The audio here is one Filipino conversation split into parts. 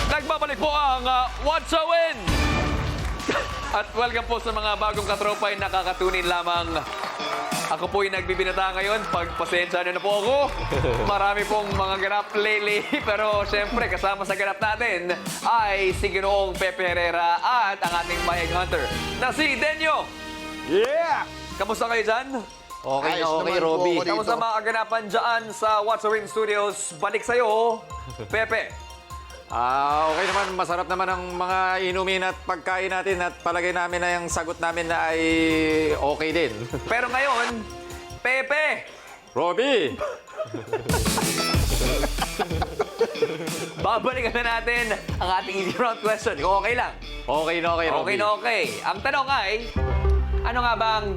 Nagbabalik po ang What's a Win? At welcome po sa mga bagong katropay nakakatunin lamang. Ako po'y nagbibinata ngayon. Pagpasensya na po ako. Marami pong mga ganap lately. Pero syempre, kasama sa ganap natin ay si Ginoong Pepe Herrera at ang ating Bayag Hunter na si Denyo. Yeah! Kamusta kayo dyan? Okay Ayos na okay, naman po Robby. ako dito. Kamusta mga kaganapan dyan sa What's a Win Studios? Balik sa'yo, Pepe. Okay naman, masarap naman ang mga inumin at pagkain natin at palagay namin na yung sagot namin na ay okay din. Pero ngayon, Pepe, Robby! babalikan na natin ang ating easy round question. Kung okay lang. Okay na okay, Robby. Okay na okay. Ang tanong ay, ano nga bang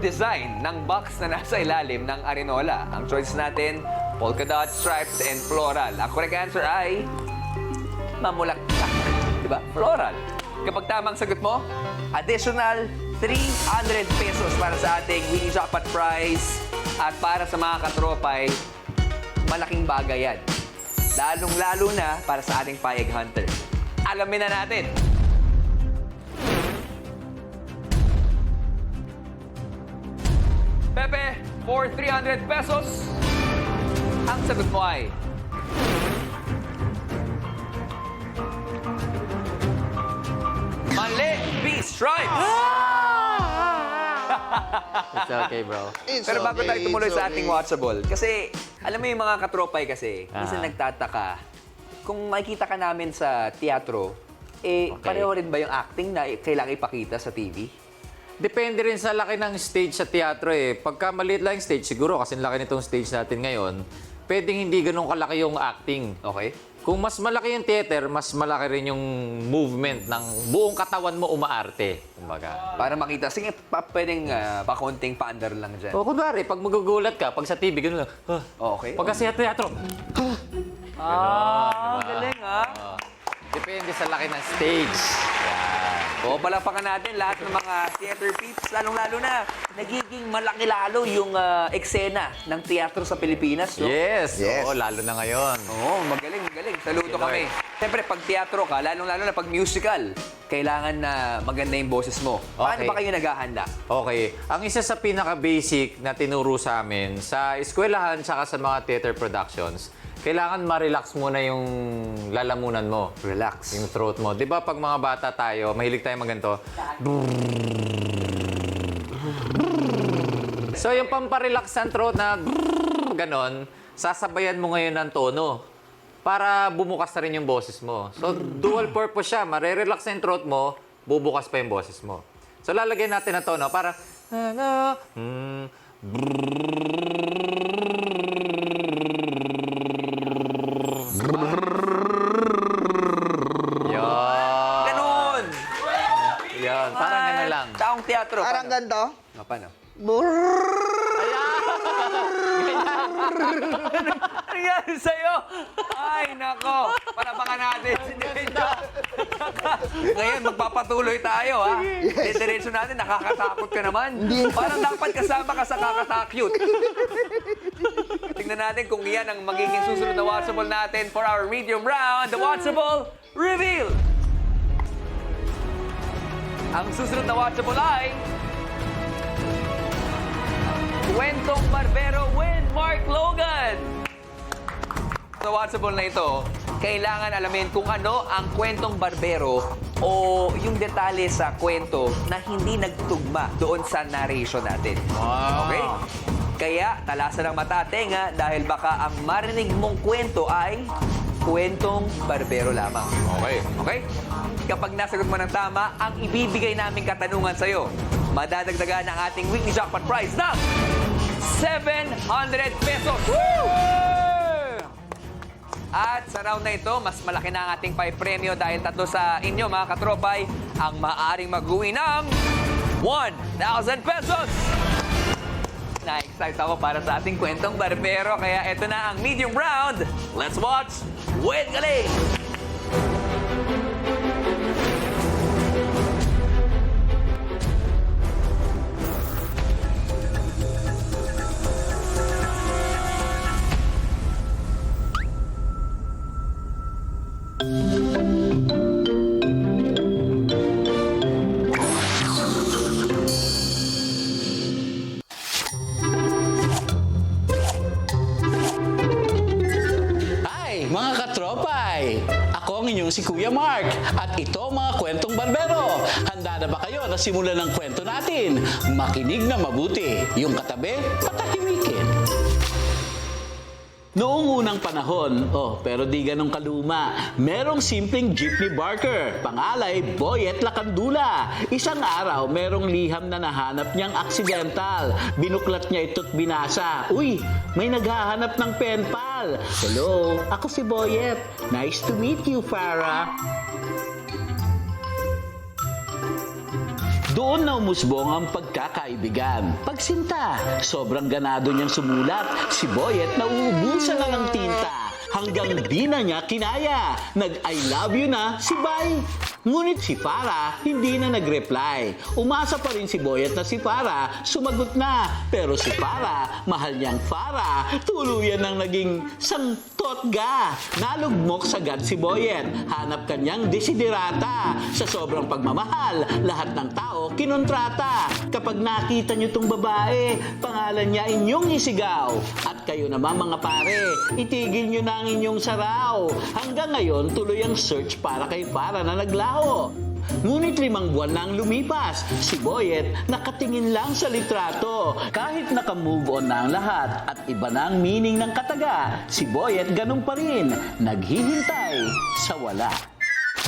design ng box na nasa ilalim ng Arinola? Ang choices natin, polka dot, stripes, and floral. Ang correct answer ay mamulaktak. Diba? Floral. Kapag tamang sagot mo, additional 300 pesos para sa ating Winnie Jackpot Prize. At para sa mga katropay, malaking bagay yan. Lalong-lalo na para sa ating Payag Hunter. Alamin na natin. Pepe, for 300 pesos, ang sagot mo ay... Mali! B-stripes! It's okay, bro. It's Pero bago okay, tayo tumuloy it's sa ating okay. watchable, kasi alam mo yung mga katropay kasi, minsan Ah. nagtataka, kung makikita ka namin sa teatro, Okay. pareho rin ba yung acting na kailangan ipakita sa TV? Depende rin sa laki ng stage sa teatro eh. Pagka maliit lang yung stage, siguro kasi laki nitong stage natin ngayon, pwedeng hindi ganun kalaki yung acting. Okay? Kung mas malaki yung theater, mas malaki rin yung movement ng buong katawan mo umaarte. Kumbaga. Para makita. Sige, pwedeng pakonting paandar lang dyan. O kunwari, pag magugulat ka, pag sa TV, ganun lang. Okay. Pagka sa teatro, Galing ha? depende sa laki ng stage. Yan. O, palapakan natin lahat ng mga theater peeps, lalong-lalo na, nagiging malaki lalo yung eksena ng teatro sa Pilipinas. No? Yes. Yes. Oo, lalo na ngayon. Oo, magaling, magaling. Saludo Lord. kami. Siyempre, pag teatro ka, lalong-lalo na pag musical, kailangan na maganda yung boses mo. Paano Okay. ba kayo naghahanda? Okay. Ang isa sa pinaka-basic na tinuro sa amin, sa eskwelahan tsaka sa mga theater productions, kailangan ma-relax muna yung lalamunan mo. Relax. Yung throat mo. Di ba pag mga bata tayo, mahilig tayo maganto? So yung pamparelax ng throat na ganon, sasabayan mo ngayon ng tono para bumukas na rin yung boses mo. So dual purpose siya. Marerelax na yung throat mo, bubukas pa yung boses mo. So lalagyan natin ng tono para... Yan. Ganun! Yan. Parang gano'n lang. Taong teatro. Parang paano? ganito. Paano? Ano nangyari sa'yo? Ay, nako. Palapakan natin si Denyo. Ngayon, magpapatuloy tayo, ha? Diretso natin, nakakatakot ka naman. Parang dapat kasama ka sa kakatakyut. Tingnan natin kung iyan ang magiging susunod na watchable natin for our medium round, the watchable reveal. Ang susunod na watchable ay... Kwentong Barbero win, Mark Logan! Sa watchable na ito, kailangan alamin kung ano ang kwentong barbero o yung detalye sa kwento na hindi nagtugma doon sa narration natin. Wow. Okay? Kaya, talasan ng mata at tenga dahil baka ang marinig mong kwento ay kwentong barbero lamang. Okay. Okay? Kapag nasagot mo ng tama, ang ibibigay naming katanungan sa'yo, madadagdagan ang ating weekly jackpot prize ng 700 pesos! Woo! At sa round na ito, mas malaki na ang ating pay-premyo dahil tatlo sa inyo, mga katropay, ang maaaring mag-uwi ng 1,000 pesos! Na-excite ako para sa ating kwentong barbero, kaya ito na ang medium round. Let's watch with galing! si Kuya Mark at ito mga kwentong barbero. Handa na ba kayo na simulan ng kwento natin? Makinig na mabuti. Yung katabi, patahimikin. Noong unang panahon, pero di ganong kaluma, merong simpleng jeepney barker, pangalay Boyet Lakandula. Isang araw, merong liham na nahanap niyang aksidental. Binuklat niya ito't binasa. Uy, may naghahanap ng pen pal. Hello, ako si Boyet. Nice to meet you, Farah. Doon na umusbong ang pagkakaibigan. Pagsinta, sobrang ganado niyang sumulat. Si Boyet nauubusan na ng tinta. Hanggang di na niya kinaya. Nag-I love you na si Bay. Ngunit si Farah hindi na nag-reply. Umasa pa rin si Boyet na si Farah sumagot na. Pero si Farah, mahal niyang Farah, tuluyan ng naging sangtotga. Nalugmok sagad si Boyet. Hanap kanyang desiderata. Sa sobrang pagmamahal, lahat ng tao kinontrata. Kapag nakita niyo tong babae, pangalan niya inyong isigaw. At kayo naman mga pare, itigil niyo na ang inyong saraw. Hanggang ngayon, tuloy ang search para kay Farah na naglaho. Ngunit 5 buwan na ang lumipas, si Boyet nakatingin lang sa litrato. Kahit naka-move on na ang lahat at iba na ang meaning ng kataga, si Boyet ganun pa rin, naghihintay sa wala.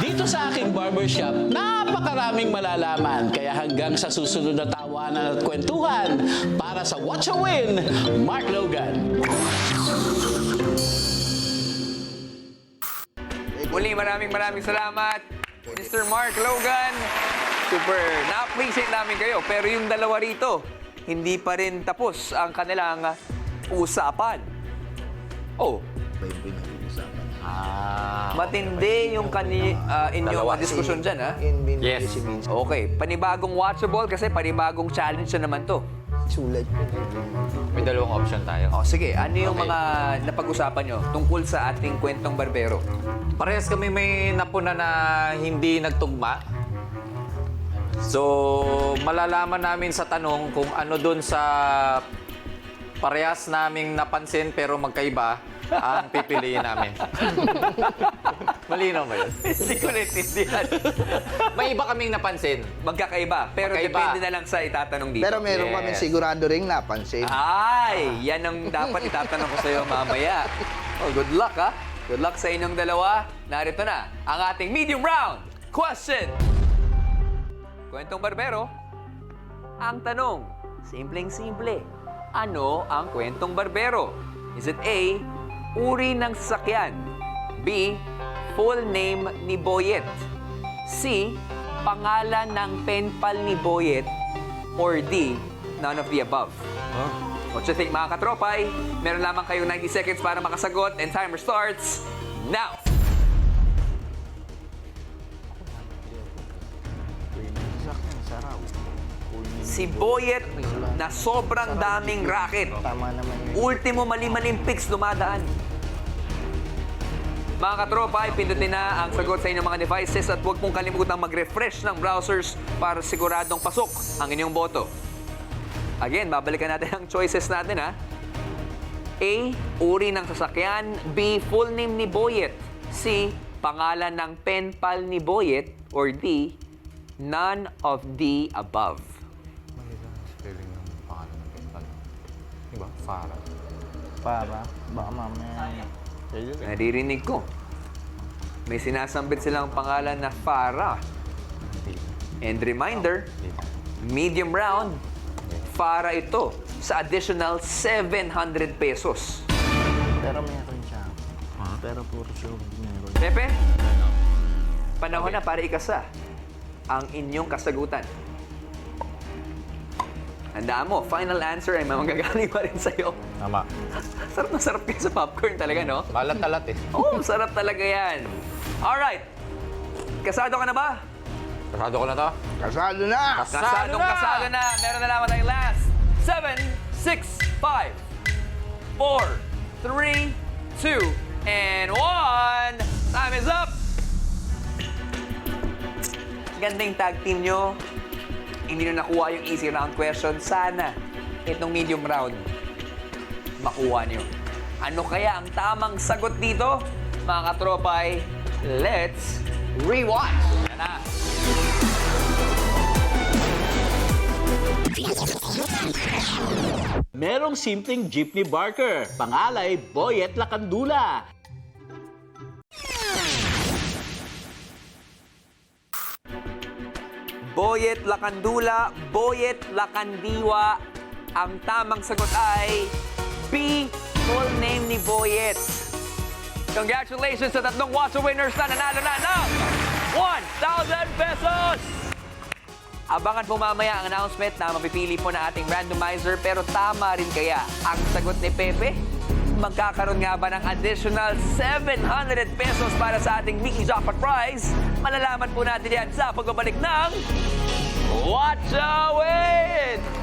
Dito sa aking barbershop, napakaraming malalaman. Kaya hanggang sa susunod na tawanan at kwentuhan, para sa Watch a Win, Mark Logan. Muli, maraming salamat, Mr. Mark Logan. Super, na-appreciate namin kayo. Pero yung dalawa rito, hindi pa rin tapos ang kanilang usapan. Oh, matindi yung inyong diskusyon dyan, ha? Yes. Okay, panibagong watchable kasi panibagong challenge na naman to. Sulat ko. May dalawang option tayo. O, sige, ano yung Okay. mga napag-usapan nyo tungkol sa ating kwentong barbero? Parehas kami may napuna na hindi nagtugma. So, malalaman namin sa tanong kung ano dun sa parehas naming napansin pero magkaiba ang pipiliin namin. Malinaw ba yun? Hindi ko naintindihan. May iba kaming napansin. Magkakaiba, pero Magkaiba. depende na lang sa itatanong dito. Pero meron Yes. kami sigurado ring napansin. Ay, yan ang dapat itatanong ko sa iyo mamaya. Oh, good luck, ha? Good luck sa inyong dalawa. Narito na ang ating medium round question. Kwentong barbero. Ang tanong, simpleng-simple. Ano ang kwentong barbero? Is it A, uri ng sasakyan? B, full name ni Boyet? C, pangalan ng penpal ni Boyet? Or D, none of the above? What you think, mga katropay? Meron lamang kayo 90 seconds para makasagot and timer starts now! Si Boyet na sobrang daming racket. Tama naman yun. Ultimo mali-maling picks dumadaan. Mga katropa, pindutin na ang sagot sa inyong mga devices at huwag pong kalimutang mag-refresh ng browsers para siguradong pasok ang inyong boto. Again, babalikan natin ang choices natin, ha? A, uri ng sasakyan. B, full name ni Boyet. C, pangalan ng penpal ni Boyet. Or D, none of the above. Spelling ng pangalan ng penpal. Diba? Farah. Para, baka mamaya. Naririnig ko. May sinasambit silang pangalan na Farah. And reminder, medium round, Farah ito sa additional 700 pesos. Pero meron siya. Pero puro sure meron. Pepe, panahon na para ikasa ang inyong kasagutan. Handaan mo, final answer ay manggagaling pa rin sa'yo. Tama. Sarap na sarap kayo sa popcorn talaga, no? Malat-talat eh. Oh, sarap talaga yan. Alright. Kasado ka na ba? Kasado ko na to. Kasado na! Kasado na. Meron na lamang tayong last. 7, 6, 5, 4, 3, 2, and 1. Time is up. Gandang tag team nyo. Hindi nyo nakuha yung easy round question. Sana itong medium round makuha nyo. Ano kaya ang tamang sagot dito? Mga katropay, let's rewatch. Yan na. Merong simpleng jeepney barker, pangalay Boyet Lakandula. Boyet Lakandula, Boyet Lakandiwa. Ang tamang sagot ay B, full name ni Boyet. Congratulations sa tatlong Watcher winners na nanalo na ng 1,000 pesos! Abangan po mamaya ang announcement na mapipili po na ating randomizer, pero tama rin kaya ang sagot ni Pepe? Magkakaroon nga ba ng additional 700 pesos para sa ating Mickey Jackpot Prize? Malalaman po natin yan sa pagbabalik ng Watch a Win!